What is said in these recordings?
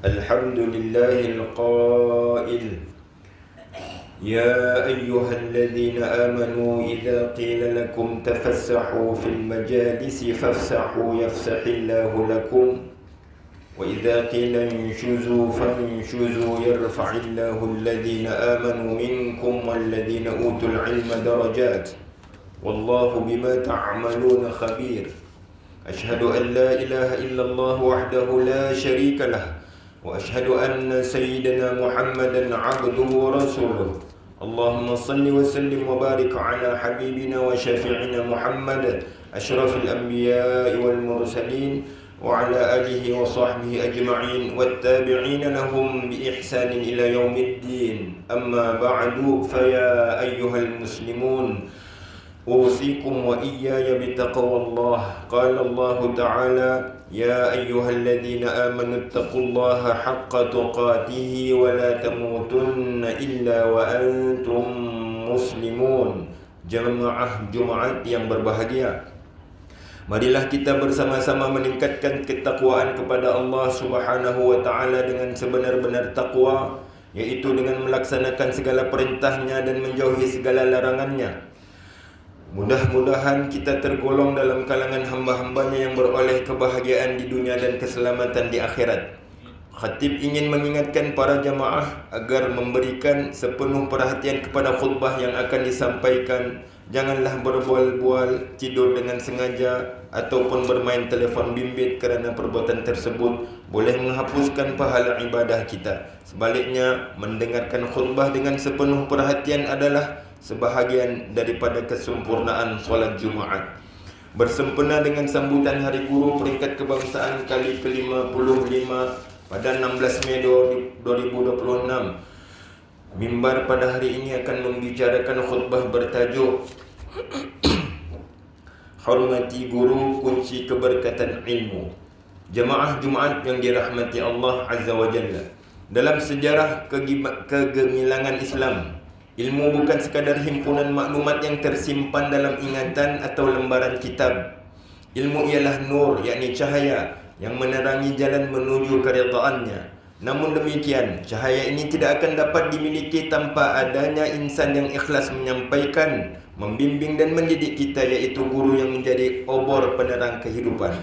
الحمد لله القائل: يا أيها الذين آمنوا إذا قيل لكم تفسحوا في المجالس فافسحوا يفسح الله لكم وإذا قيل انشزوا فانشزوا يرفع الله الذين آمنوا منكم والذين أوتوا العلم درجات والله بما تعملون خبير. أشهد أن لا إله إلا الله وحده لا شريك له وأشهد أن سيدنا محمدا عبده ورسوله. اللهم صل وسلم وبارك على حبيبنا وشفيعنا محمد أشرف الأنبياء والمرسلين وعلى آله وصحبه أجمعين والتابعين لهم بإحسان إلى يوم الدين. أما بعد، فيا أيها المسلمون، أوصيكم وإياي بتقوى الله. قال الله تعالى: يا أيها الذين آمنوا اتقوا الله حق تقاته ولا تموتن إلا وأنتم مسلمون. Jemaah Jumaat yang berbahagia, marilah kita bersama-sama meningkatkan ketakwaan kepada Allah Subhanahu wa taala dengan sebenar-benar takwa, yaitu dengan melaksanakan segala perintahnya dan menjauhi segala larangannya. Mudah-mudahan kita tergolong dalam kalangan hamba-hambanya yang beroleh kebahagiaan di dunia dan keselamatan di akhirat. Khatib ingin mengingatkan para jamaah agar memberikan sepenuh perhatian kepada khutbah yang akan disampaikan. Janganlah berbual-bual, tidur dengan sengaja ataupun bermain telefon bimbit, kerana perbuatan tersebut boleh menghapuskan pahala ibadah kita. Sebaliknya, mendengarkan khutbah dengan sepenuh perhatian adalah sebahagian daripada kesempurnaan solat Jumaat. Bersempena dengan sambutan Hari Guru Peringkat Kebangsaan kali ke-55 pada 16 Mei 2026, mimbar pada hari ini akan membicarakan khutbah bertajuk Hormati Guru, Kunci Keberkatan Ilmu. Jemaah Jumaat yang dirahmati Allah Azza wa Jalla, dalam sejarah kegemilangan Islam, ilmu bukan sekadar himpunan maklumat yang tersimpan dalam ingatan atau lembaran kitab. Ilmu ialah nur, yakni cahaya yang menerangi jalan menuju keredaannya. Namun demikian, cahaya ini tidak akan dapat dimiliki tanpa adanya insan yang ikhlas menyampaikan, membimbing dan mendidik kita, yaitu guru yang menjadi obor penerang kehidupan.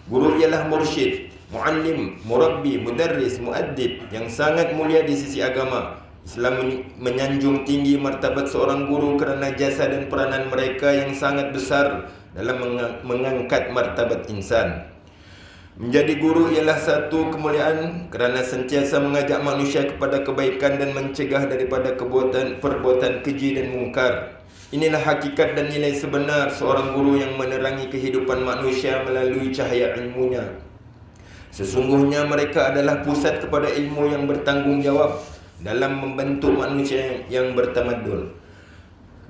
Guru ialah mursyid, muallim, murabbi, mudarris, muaddib yang sangat mulia di sisi agama. Islam menyanjung tinggi martabat seorang guru kerana jasa dan peranan mereka yang sangat besar dalam mengangkat martabat insan. Menjadi guru ialah satu kemuliaan kerana sentiasa mengajak manusia kepada kebaikan dan mencegah daripada perbuatan keji dan mungkar. Inilah hakikat dan nilai sebenar seorang guru yang menerangi kehidupan manusia melalui cahaya ilmunya. Sesungguhnya mereka adalah pusat kepada ilmu yang bertanggungjawab dalam membentuk manusia yang bertamadun.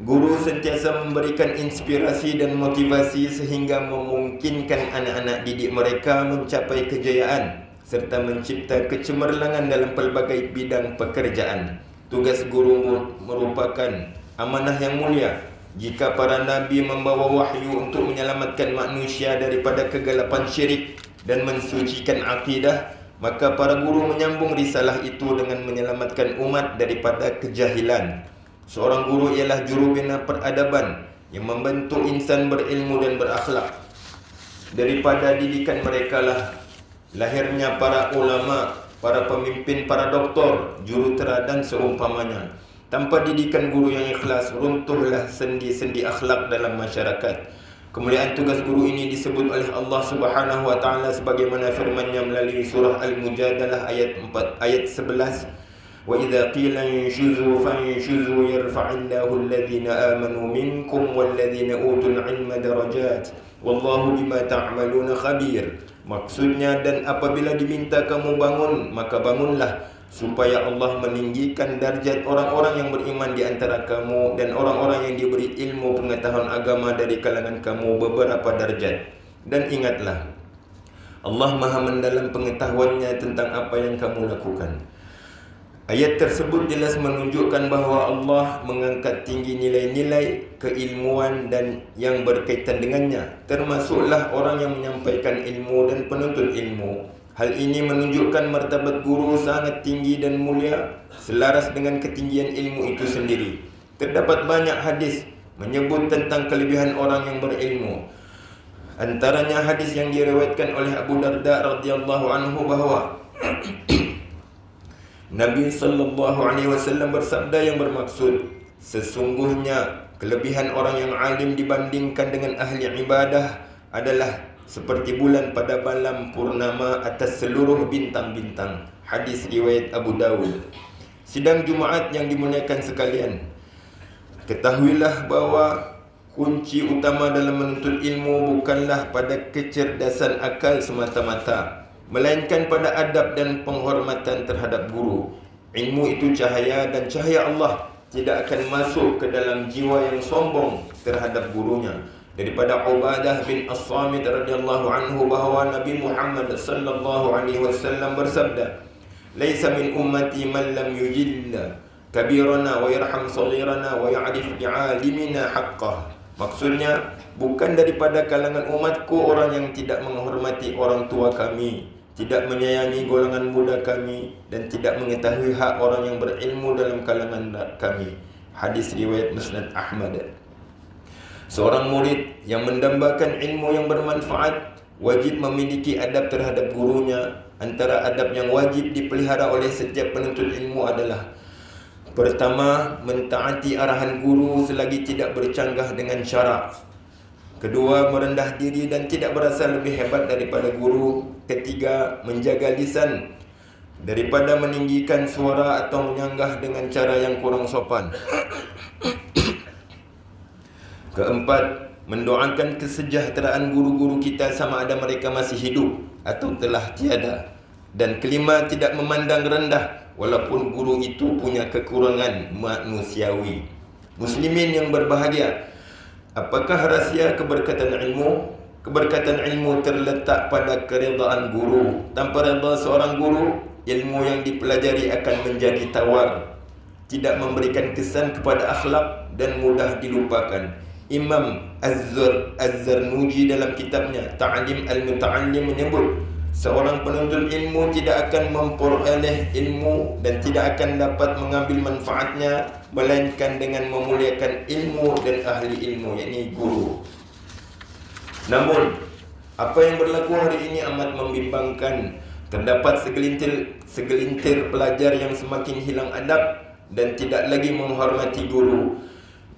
Guru sentiasa memberikan inspirasi dan motivasi sehingga memungkinkan anak-anak didik mereka mencapai kejayaan serta mencipta kecemerlangan dalam pelbagai bidang pekerjaan. Tugas guru merupakan amanah yang mulia. Jika para nabi membawa wahyu untuk menyelamatkan manusia daripada kegelapan syirik dan mensucikan akidah, maka para guru menyambung risalah itu dengan menyelamatkan umat daripada kejahilan. Seorang guru ialah jurubina peradaban yang membentuk insan berilmu dan berakhlak. Daripada didikan mereka lah lahirnya para ulama, para pemimpin, para doktor, jurutera dan seumpamanya. Tanpa didikan guru yang ikhlas, runtuhlah sendi-sendi akhlak dalam masyarakat. Kemuliaan tugas guru ini disebut oleh Allah Subhanahu wa taala sebagaimana firman-Nya melalui surah Al-Mujadalah ayat 11. Wa idza qila inshuzu fanshuzu yarfa'illahu alladhina amanu minkum walladhina utul ilma darajat wallahu bima ta'maluna khabir. Maksudnya, dan apabila diminta kamu bangun, maka bangunlah, supaya Allah meninggikan darjat orang-orang yang beriman di antara kamu dan orang-orang yang diberi ilmu pengetahuan agama dari kalangan kamu beberapa darjat. Dan ingatlah, Allah Maha mendalam pengetahuannya tentang apa yang kamu lakukan. Ayat tersebut jelas menunjukkan bahawa Allah mengangkat tinggi nilai-nilai keilmuan dan yang berkaitan dengannya, termasuklah orang yang menyampaikan ilmu dan penuntut ilmu. Hal ini menunjukkan martabat guru sangat tinggi dan mulia, selaras dengan ketinggian ilmu itu sendiri. Terdapat banyak hadis menyebut tentang kelebihan orang yang berilmu. Antaranya hadis yang diriwayatkan oleh Abu Darda radhiyallahu anhu bahawa Nabi sallallahu alaihi wasallam bersabda yang bermaksud, sesungguhnya kelebihan orang yang alim dibandingkan dengan ahli ibadah adalah seperti bulan pada malam purnama atas seluruh bintang-bintang. Hadis riwayat Abu Dawud. Sidang Jumaat yang dimuliakan sekalian, ketahuilah bahawa kunci utama dalam menuntut ilmu bukanlah pada kecerdasan akal semata-mata, melainkan pada adab dan penghormatan terhadap guru. Ilmu itu cahaya, dan cahaya Allah tidak akan masuk ke dalam jiwa yang sombong terhadap gurunya. Daripada Ubadah bin As-Samit radhiyallahu anhu bahawa Nabi Muhammad sallallahu alaihi wasallam bersabda, "Laisa min ummati man lam yujilla kabirana wa yarham saghirana wa ya'rif bi'alimina haqqah." Maksudnya, bukan daripada kalangan umatku orang yang tidak menghormati orang tua kami, tidak menyayangi golongan muda kami, dan tidak mengetahui hak orang yang berilmu dalam kalangan kami. Hadis riwayat Musnad Ahmad. Seorang murid yang mendambakan ilmu yang bermanfaat wajib memiliki adab terhadap gurunya. Antara adab yang wajib dipelihara oleh setiap penuntut ilmu adalah: pertama, mentaati arahan guru selagi tidak bercanggah dengan syarak. Kedua, merendah diri dan tidak berasa lebih hebat daripada guru. Ketiga, menjaga lisan daripada meninggikan suara atau menyanggah dengan cara yang kurang sopan. Keempat, mendoakan kesejahteraan guru-guru kita sama ada mereka masih hidup atau telah tiada. Dan kelima, tidak memandang rendah walaupun guru itu punya kekurangan manusiawi. Muslimin yang berbahagia, apakah rahsia keberkatan ilmu? Keberkatan ilmu terletak pada keredaan guru. Tanpa redha seorang guru, ilmu yang dipelajari akan menjadi tawar, tidak memberikan kesan kepada akhlak dan mudah dilupakan. Imam Az-Zarnuji dalam kitabnya Ta'lim Al-Muta'allim menyebut, seorang penuntut ilmu tidak akan memperoleh ilmu dan tidak akan dapat mengambil manfaatnya melainkan dengan memuliakan ilmu dan ahli ilmu, yakni guru. Namun, apa yang berlaku hari ini amat membimbangkan. Terdapat segelintir pelajar yang semakin hilang adab dan tidak lagi menghormati guru.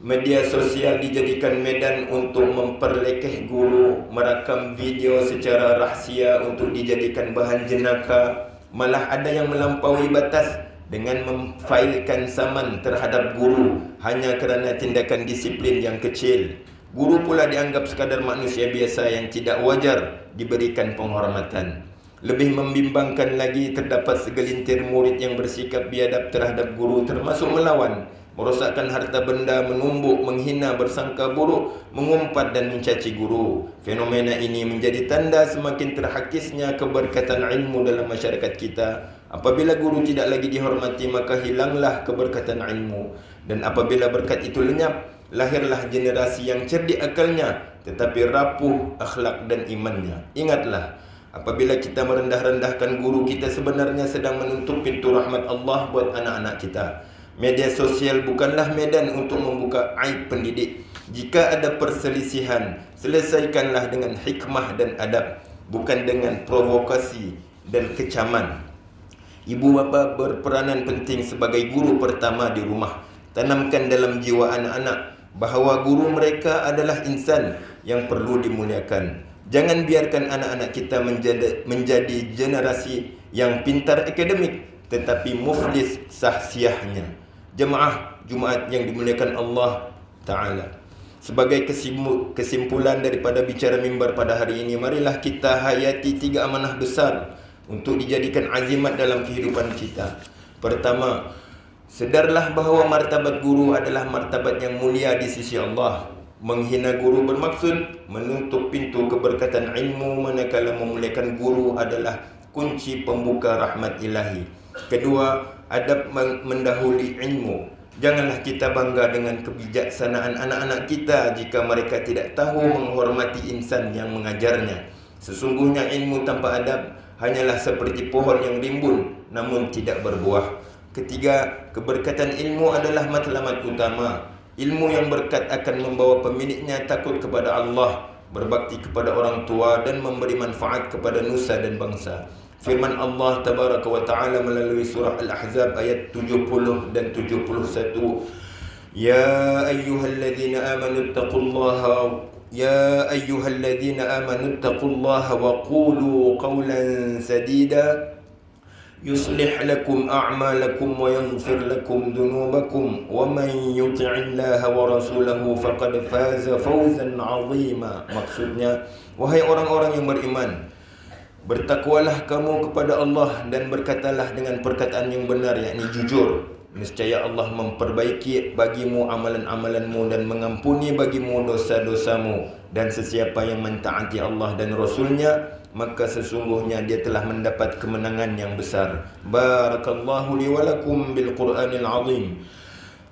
Media sosial dijadikan medan untuk memperlekeh guru, merakam video secara rahsia untuk dijadikan bahan jenaka. Malah ada yang melampaui batas dengan memfailkan saman terhadap guru hanya kerana tindakan disiplin yang kecil. Guru pula dianggap sekadar manusia biasa yang tidak wajar diberikan penghormatan. Lebih membimbangkan lagi, terdapat segelintir murid yang bersikap biadab terhadap guru, termasuk melawan, merosakkan harta benda, menumbuk, menghina, bersangka buruk, mengumpat dan mencaci guru. Fenomena ini menjadi tanda semakin terhakisnya keberkatan ilmu dalam masyarakat kita. Apabila guru tidak lagi dihormati, maka hilanglah keberkatan ilmu. Dan apabila berkat itu lenyap, lahirlah generasi yang cerdik akalnya tetapi rapuh akhlak dan imannya. Ingatlah, apabila kita merendah-rendahkan guru, kita sebenarnya sedang menutup pintu rahmat Allah buat anak-anak kita. Media sosial bukanlah medan untuk membuka aib pendidik. Jika ada perselisihan, selesaikanlah dengan hikmah dan adab, bukan dengan provokasi dan kecaman. Ibu bapa berperanan penting sebagai guru pertama di rumah. Tanamkan dalam jiwa anak-anak bahawa guru mereka adalah insan yang perlu dimuliakan. Jangan biarkan anak-anak kita menjadi generasi yang pintar akademik tetapi muflis sahsiahnya. Jemaah Jumaat yang dimuliakan Allah Ta'ala, sebagai kesimpulan daripada bicara mimbar pada hari ini, marilah kita hayati 3 amanah besar untuk dijadikan azimat dalam kehidupan kita. Pertama, sedarlah bahawa martabat guru adalah martabat yang mulia di sisi Allah. Menghina guru bermaksud menutup pintu keberkatan ilmu, manakala memuliakan guru adalah kunci pembuka rahmat ilahi. Kedua, adab mendahului ilmu. Janganlah kita bangga dengan kebijaksanaan anak-anak kita jika mereka tidak tahu menghormati insan yang mengajarnya. Sesungguhnya ilmu tanpa adab hanyalah seperti pohon yang rimbun namun tidak berbuah. Ketiga, keberkatan ilmu adalah matlamat utama. Ilmu yang berkat akan membawa pemiliknya takut kepada Allah, berbakti kepada orang tua dan memberi manfaat kepada nusa dan bangsa. Firman Allah Tabaraka wa Ta'ala melalui surah Al-Ahzab ayat 70 dan 71. Ya ayyuhalladzina amanu taqullaha Ya ayyuhalladzina amanu taqullaha wa qulu qawlan sadida yuslih lakum a'malakum wa yaghfir lakum dhunubakum wa man yuti'illaha wa rasulahu faqad faza fawzan 'azima. Maksudnya, wahai orang-orang yang beriman, bertakwalah kamu kepada Allah dan berkatalah dengan perkataan yang benar, yakni jujur. Nescaya Allah memperbaiki bagimu amalan-amalanmu dan mengampuni bagimu dosa-dosamu. Dan sesiapa yang mentaati Allah dan Rasulnya, maka sesungguhnya dia telah mendapat kemenangan yang besar. Barakallahu li wa lakum bil Qur'anil azim.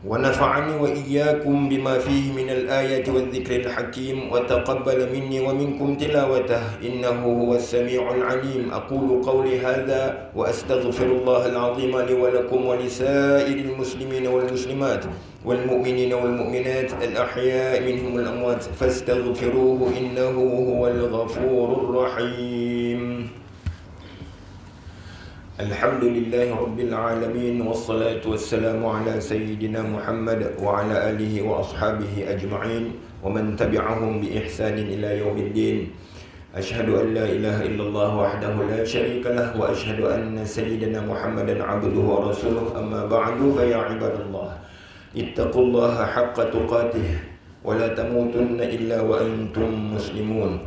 ونفعني وإياكم بما فيه من الآيات والذكر الحكيم وتقبل مني ومنكم تلاوته إنه هو السميع العليم. أقول قولي هذا وأستغفر الله العظيم لي ولكم ولسائر المسلمين والمسلمات والمؤمنين والمؤمنات الأحياء منهم والأموات فاستغفروه إنه هو الغفور الرحيم. Alhamdulillah Rabbil Alamin. Wassalatu wassalamu ala Sayyidina Muhammad wa ala alihi wa ashabihi ajma'in wa man tabi'ahum bi ihsanin ila yaumiddin. Ashhadu an la ilaha illallah wahdahu la syarika lah wa ashhadu anna Sayyidina Muhammadan abduhu wa rasuluh. Amma ba'du, fa ya ibadallah, ittaqullaha haqqa tuqatih wa la tamutunna illa wa antum muslimun.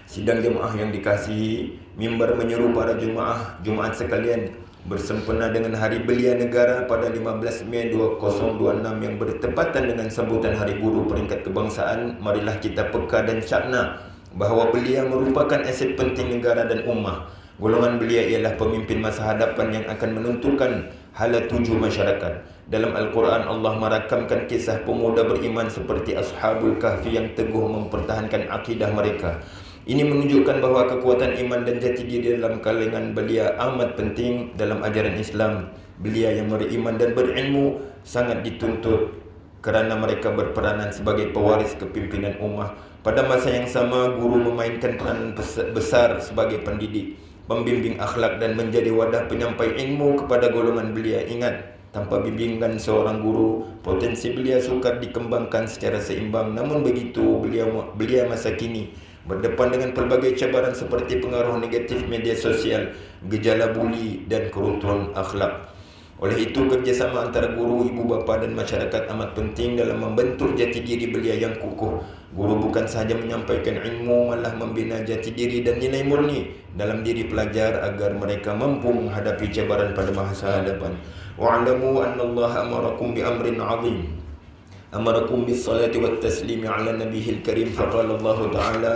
Sidang jemaah yang dikasihi, mimbar menyeru para Jumaat sekalian bersempena dengan Hari Belia Negara pada 15 Mei 2026 yang bertepatan dengan sambutan Hari Guru peringkat kebangsaan. Marilah kita peka dan cakna bahawa belia merupakan aset penting negara dan ummah. Golongan belia ialah pemimpin masa hadapan yang akan menentukan hala tuju masyarakat. Dalam Al-Quran, Allah merakamkan kisah pemuda beriman seperti Ashabul Kahfi yang teguh mempertahankan akidah mereka. Ini menunjukkan bahawa kekuatan iman dan jati diri dalam kalangan belia amat penting dalam ajaran Islam. Belia yang beriman dan berilmu sangat dituntut kerana mereka berperanan sebagai pewaris kepimpinan ummah. Pada masa yang sama, guru memainkan peranan besar sebagai pendidik, pembimbing akhlak dan menjadi wadah penyampai ilmu kepada golongan belia. Ingat, tanpa bimbingan seorang guru, potensi belia sukar dikembangkan secara seimbang. Namun begitu, belia masa kini berdepan dengan pelbagai cabaran seperti pengaruh negatif media sosial, gejala buli dan keruntuhan akhlak. Oleh itu, kerjasama antara guru, ibu bapa dan masyarakat amat penting dalam membentuk jati diri belia yang kukuh. Guru bukan sahaja menyampaikan ilmu, malah membina jati diri dan nilai murni dalam diri pelajar agar mereka mampu menghadapi cabaran pada masa hadapan. Wa'alamu anna Allah amarakum bi amrin 'azim. Amarakum bis salati wat taslimi ala nabiyil karim. Faqala Allah Ta'ala,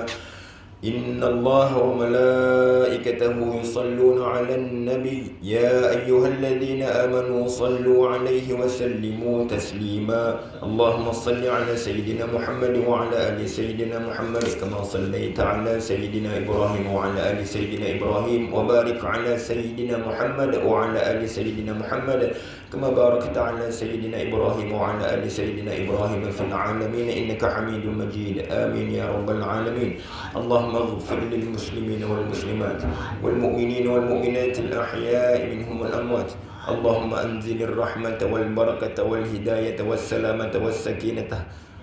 Inna Allah wa malaikatahu yusalluna ala nabi ya ayyuhalladzina amanu sallu alaihi wa sallimu taslima. Allahumma salli ala Sayyidina Muhammad wa ala ali Sayyidina Muhammad kama sallaita ala Sayyidina Ibrahim wa ala ali Sayyidina Ibrahim wa barik ala Sayyidina Muhammad wa ala ali Sayyidina Muhammad kama barakta ala Sayyidina Ibrahim wa ala ali Sayyidina Ibrahim fil alamin innaka Hamidum Majid. Amin ya rabbal alamin. Allahumma اغفر للمسلمين والمسلمات والمؤمنين والمؤمنات الأحياء منهم والأموات. اللهم أنزل الرحمة والبركة والهداية والسلامة والسكينة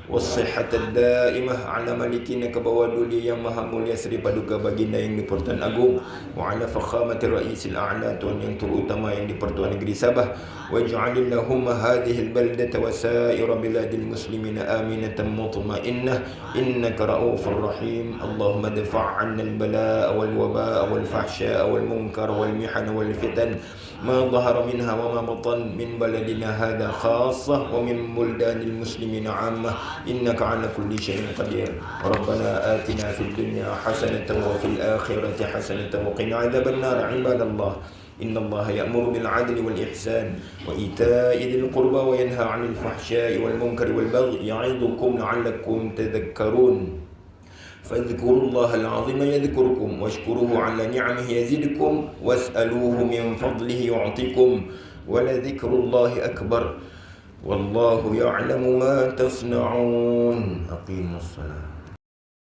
والصحة الدائمة على ملكنا كبوادولي yang maha mulia Sri Paduka Baginda yang di-Pertuan Agung wa ala fakhamati Raisil A'la, Tuan yang terutama yang di-Pertuan Negeri Sabah. Waj'alillahumma hadhihi al-baldata wa sa'ira biladil muslimina aminatan mutma'innah innaka ra'ufur rahim. Allahumma dfa' 'anna al-balaa'a wal wabaa'a wal fahshaa'a wal munkara wal mihana wal fitan ma dhahara minha wa ma batan min baladina hadha khassah wa min buldanil muslimina 'ammah innaka 'ala kulli syai'in qadir. Rabbana atina fid dunya hasanatan wa fil akhirati hasanatan wa qina 'adzaban nar. Ibadallah, inna Allaha ya'muru bil 'adli wal ihsan wa ita'i dzil qurba wa yanha 'anil fahsya'i wal munkari wal baghi ya'idhukum la'allakum tadhakkarun. فاذكروا الله العظيم يذكركم واشكروه على نعمه يزدكم واسألوه من فضله يعطيكم ولذكر الله أكبر والله يعلم ما تصنعون. أقيموا الصلاة.